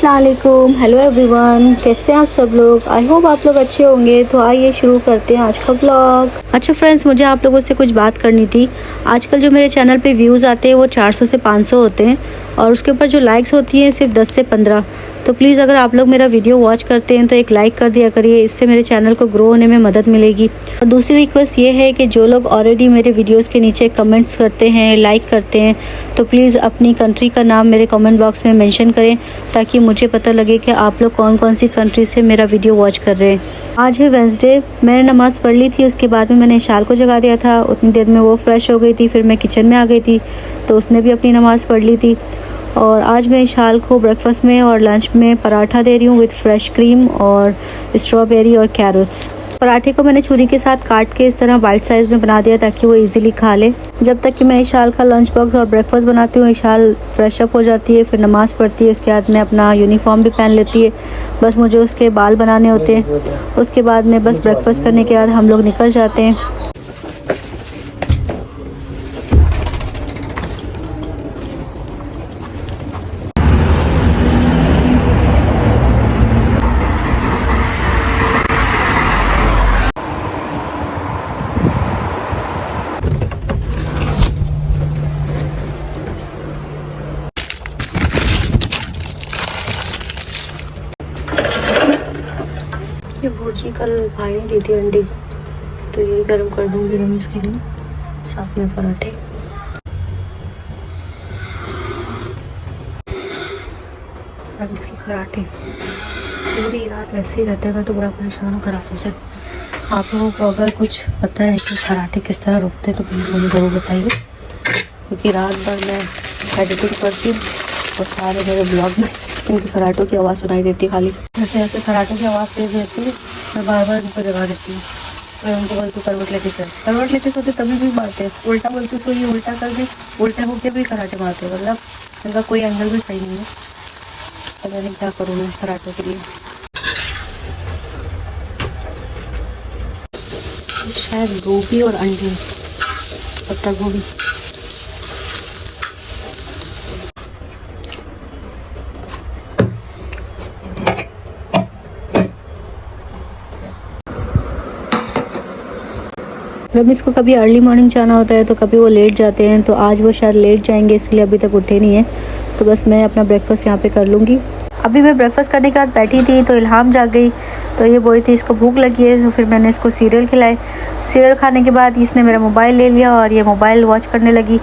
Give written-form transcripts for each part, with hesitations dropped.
अस्सलाम वालेकुम, hello everyone, कैसे हैं आप सब लोग। आई होप आप लोग अच्छे होंगे। तो आइए शुरू करते हैं आज का व्लॉग। अच्छा फ्रेंड्स, मुझे आप लोगों से कुछ बात करनी थी। आजकल जो मेरे चैनल पे व्यूज़ आते हैं वो 400 से 500 होते हैं और उसके ऊपर जो लाइक्स होती हैं सिर्फ 10 से 15। तो प्लीज़ अगर आप लोग मेरा वीडियो वॉच करते हैं तो एक लाइक कर दिया करिए, इससे मेरे चैनल को ग्रो होने में मदद मिलेगी। और दूसरी रिक्वेस्ट ये है कि जो लोग ऑलरेडी मेरे वीडियोस के नीचे कमेंट्स करते हैं, लाइक करते हैं, तो प्लीज़ अपनी कंट्री का नाम मेरे कमेंट बॉक्स में मेंशन करें ताकि मुझे पता लगे कि आप लोग कौन कौन सी कंट्री से मेरा वीडियो वॉच कर रहे हैं। आज है वेंसडे, मैंने नमाज़ पढ़ ली थी, उसके बाद में मैंने इशाल को जगा दिया था। उतनी देर में वो फ्रेश हो गई थी, फिर मैं किचन में आ गई थी तो उसने भी अपनी नमाज़ पढ़ ली थी। और आज मैं इशाल को ब्रेकफास्ट में और लंच में पराठा दे रही हूँ विद फ्रेश क्रीम और स्ट्रॉबेरी और कैरेट्स। पराठे को मैंने छुरी के साथ काट के इस तरह वाइट साइज़ में बना दिया ताकि वो इजीली खा ले। जब तक कि मैं इशाल का लंच बॉक्स और ब्रेकफास्ट बनाती हूँ, इशाल फ्रेश अप हो जाती है, फिर नमाज़ पढ़ती है, उसके बाद में अपना यूनिफॉर्म भी पहन लेती है। बस मुझे उसके बाल बनाने होते हैं। उसके बाद में बस ब्रेकफास्ट करने के बाद हम लोग निकल जाते हैं। ये भुर्जी कल भाई ने दी थी अंडे की, तो यही गर्म कर दूंगी रमीज़ के लिए, साथ में पराठे। रमीज़ के पराठे पूरी रात वैसे ही रहते हैं, मैं तो बड़ा परेशान हूँ खराटे से। आप लोगों को अगर कुछ पता है कि पराठे किस तरह रुकते हैं तो प्लीज़ मुझे ज़रूर बताइए, क्योंकि रात भर मैं एडिटिंग करती हूँ और सारे मेरे ब्लॉग में इनके पराठों की आवाज़ सुनाई देती है। खाली जैसे ऐसे पराठों की आवाज़ तेज रहती है, मैं बार बार उनको जगा देती हूँ। मैं उनको बोलती हूँ करवट लेके चल, करवट लेते सोते तभी भी मारते हैं, उल्टा बोलती तो ये उल्टा कर दे, उल्टा होके भी पराठे मारते हैं। मतलब इनका कोई एंगल भी सही नहीं है। तो मैंने क्या करूँ मैं पराठों के लिए, शायद गोभी और अंडे, पत्ता गोभी। रमीज़ को कभी अर्ली मॉर्निंग जाना होता है तो कभी वो लेट जाते हैं, तो आज वो शायद लेट जाएंगे इसलिए अभी तक उठे नहीं हैं। तो बस मैं अपना ब्रेकफास्ट यहाँ पे कर लूँगी। अभी मैं ब्रेकफास्ट करने के बाद बैठी थी तो इल्हाम जाग गई, तो ये बोली थी इसको भूख लगी है, तो फिर मैंने इसको सीरियल खिलाए। सीरियल खाने के बाद इसने मेरा मोबाइल ले लिया और ये मोबाइल वॉच करने लगी।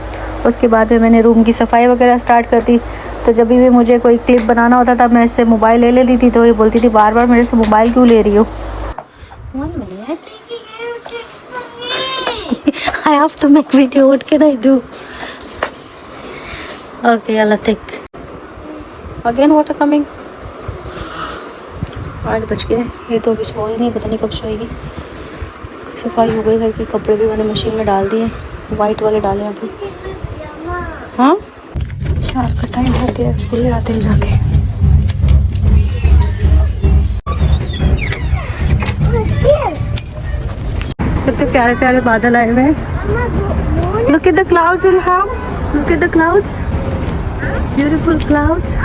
उसके बाद में मैंने रूम की सफाई वगैरह स्टार्ट कर दी। तो जब भी मुझे कोई क्लिप बनाना होता था मैं इससे मोबाइल ले लेती थी, तो ये बोलती थी बार बार मेरे से मोबाइल क्यों ले रही हो। I have to make video. What can I do? Okay, I'll take. Again water coming. 8 बज गए, ये तो अभी सो ही नहीं, पता नहीं कब सोएगी। सफाई हो गई घर की, कपड़े भी मैंने मशीन में डाल दिए, वाइट वाले डाले अभी। हाँ, शाम का टाइम हो गया, स्कूल ले आते हैं जाके। कितने प्यारे प्यारे बादल आए हुए हैं। Look at the clouds, Ilham. Look at the clouds. Beautiful clouds.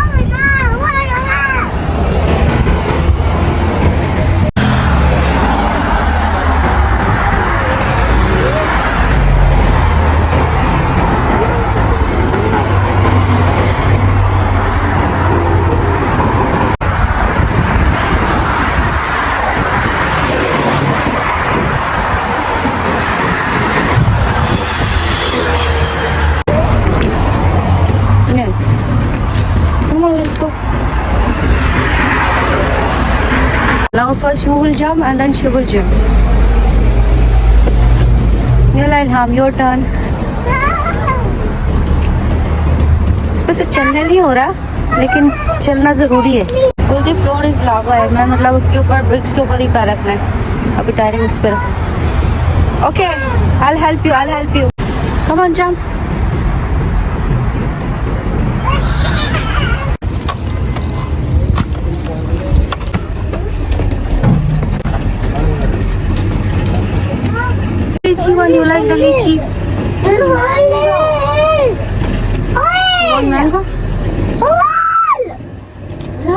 Now first you will jump and then she will jump. Yalla Ilham, your turn. इस पे तो चलने नहीं हो रहा, लेकिन चलना जरूरी है। बोलती फ्लोर इज लावा है, मैं मतलब उसके ऊपर ब्रिक्स के ऊपर ही पैर रखना है। अभी टायरिंग उस पर। Okay, I'll help you, I'll help you. Come on, jump. Lychee one, you like the lychee? Want mango?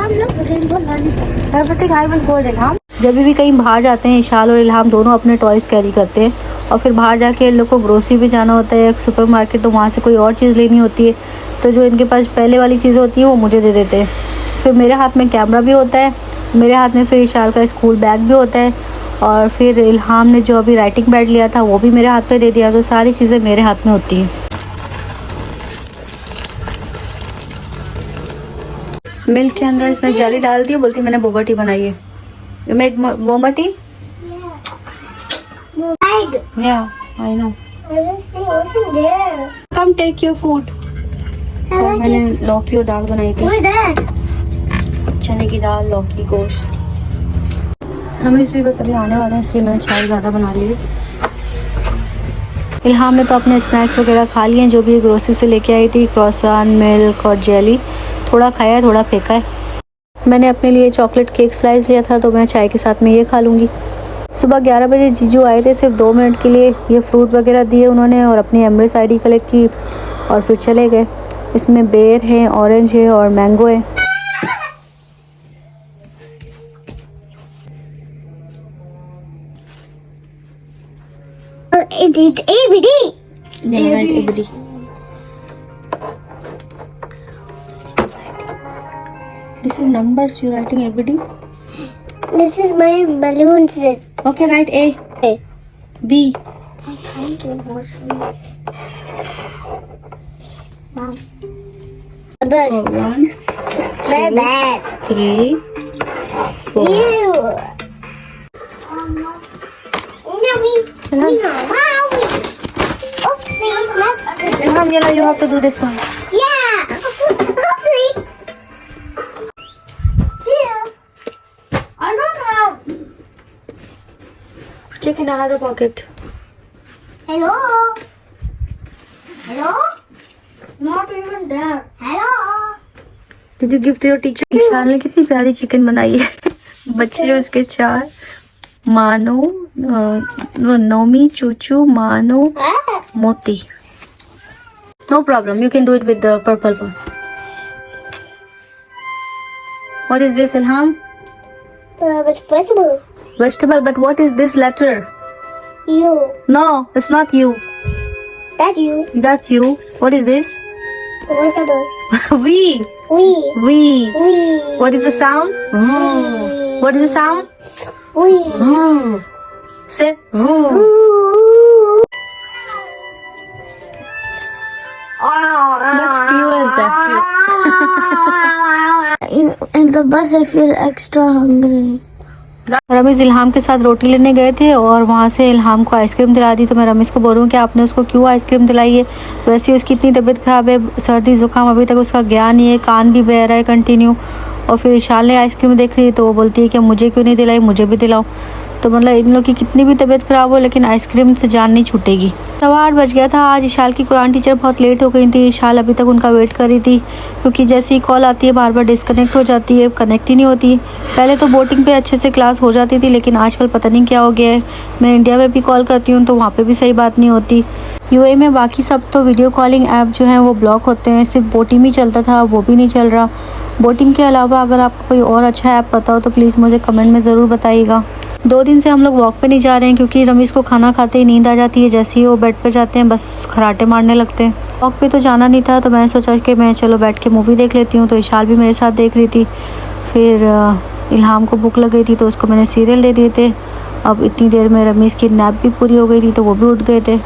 Everything I will go Ilham. जब भी कहीं बाहर जाते हैं इशाल और इल्हाम दोनों अपने टॉयज़ कैरी करते हैं और फिर बाहर जाके इन लोग को ग्रोसरी भी जाना होता है सुपरमार्केट, तो वहाँ से कोई और चीज़ लेनी होती है तो जो इनके पास पहले वाली चीज़ें होती हैं वो मुझे दे देते हैं। फिर मेरे हाथ में कैमरा भी होता है, मेरे हाथ में फिर इशाल का स्कूल बैग भी होता है और फिर इल्हाम ने जो अभी राइटिंग पैड लिया था वो भी मेरे हाथ में दे दिया, तो सारी चीज़ें मेरे हाथ में होती हैं। मिल्क के अंदर इसने जेली डाल दी, बोलती मैंने बोबा टी बनाई है। You made boba tea? Yeah I know. Come take your food. मैंने लौकी और दाल बनाई थी, चने की दाल, लौकी, गोश्त। रमेश भी बस अभी आने वाला है इसलिए मैंने चाय ज़्यादा बना ली। इल्हाम ने तो अपने स्नैक्स वगैरह खा लिए हैं जो भी ग्रोसरी से लेके आई थी, क्रॉसान, मिल्क और जेली। थोड़ा खाया थोड़ा फेंका है। मैंने अपने लिए चॉकलेट केक स्लाइस लिया था तो मैं चाय के साथ में ये खा लूँगी। सुबह 11 बजे जीजू आए थे सिर्फ 2 मिनट के लिए, ये फ्रूट वगैरह दिए उन्होंने और अपनी एमरेस आईडी कलेक्ट की और फिर चले गए। इसमें बेर है, ऑरेंज है और मैंगो है। ABD. Yeah, right, ABD. This is numbers. You're writing ABD. This is my balloons. Okay, write A. A. B. Thank you, Mom. Bus. 1, My bad. 3, 4. Ew. Yummy. Mommy. Oopsie. Let's Ilham, Yala, you have to do this one. Yeah. Oopsie. Yeah. I don't have. Check in another pocket. Hello. Hello. Not even there. Hello. Did you give to your teacher? Ishan ने कितनी प्यारी chicken बनाई है। बच्चे उसके 4, मानो, नोमी, चूचू, मानो, मोती। No problem. You can do it with the purple one. What is this, Ilham? It's vegetable. Vegetable. But what is this letter? You. No, it's not you. That's you. That's you. What is this? Vegetable. We. We. We. We. What is the sound? Woo. What is the sound? We. Woo. Say woo. What's Q is that? In the bus, I feel extra hungry. Ramesh इल्हाम के साथ रोटी लेने गए थे और वहाँ से इल्हाम को ice cream दिला दी, तो मैं रमेश को बोलूँ कि आपने उसको क्यों आइसक्रीम दिलाई है। वैसे उसकी इतनी तबीयत ख़राब है, सर्दी ज़ुकाम अभी तक उसका गया नहीं है, कान भी बह रहा है कंटिन्यू। और फिर इशाल ने आइसक्रीम देख ली तो वो बोलती है कि मुझे क्यों नहीं दिलाई, मुझे भी दिलाओ। तो मतलब इन लोग की कितनी भी तबीयत ख़राब हो लेकिन आइसक्रीम से जान नहीं छूटेगी। 8:15 बज गया था। आज इशाल की कुरान टीचर बहुत लेट हो गई थी। इशाल अभी तक उनका वेट कर रही थी क्योंकि जैसे ही कॉल आती है बार बार डिस्कनेक्ट हो जाती है, कनेक्ट ही नहीं होती। पहले तो बोटिंग पे अच्छे से क्लास हो जाती थी लेकिन आजकल पता नहीं क्या हो गया है। मैं इंडिया में भी कॉल करती हूँ तो वहाँ पर भी सही बात नहीं होती। यूएई में बाकी सब तो वीडियो कॉलिंग ऐप जो हैं वो ब्लॉक होते हैं, सिर्फ बोटिंग ही चलता था, वो भी नहीं चल रहा। बोटिंग के अलावा अगर आपको कोई और अच्छा ऐप पता हो तो प्लीज़ मुझे कमेंट में ज़रूर बताइएगा। 2 दिन से हम लोग वॉक पे नहीं जा रहे हैं क्योंकि रमीज़ को खाना खाते ही नींद आ जाती है। जैसे ही वो बेड पे जाते हैं बस खराटे मारने लगते हैं। वॉक पे तो जाना नहीं था तो मैं सोचा कि मैं चलो बैठ के मूवी देख लेती हूँ, तो इशाल भी मेरे साथ देख रही थी। फिर इल्हाम को भूख लग गई थी तो उसको मैंने सीरियल दे दिए थे। अब इतनी देर में रमीज़ की नैप भी पूरी हो गई थी तो वो भी उठ गए थे।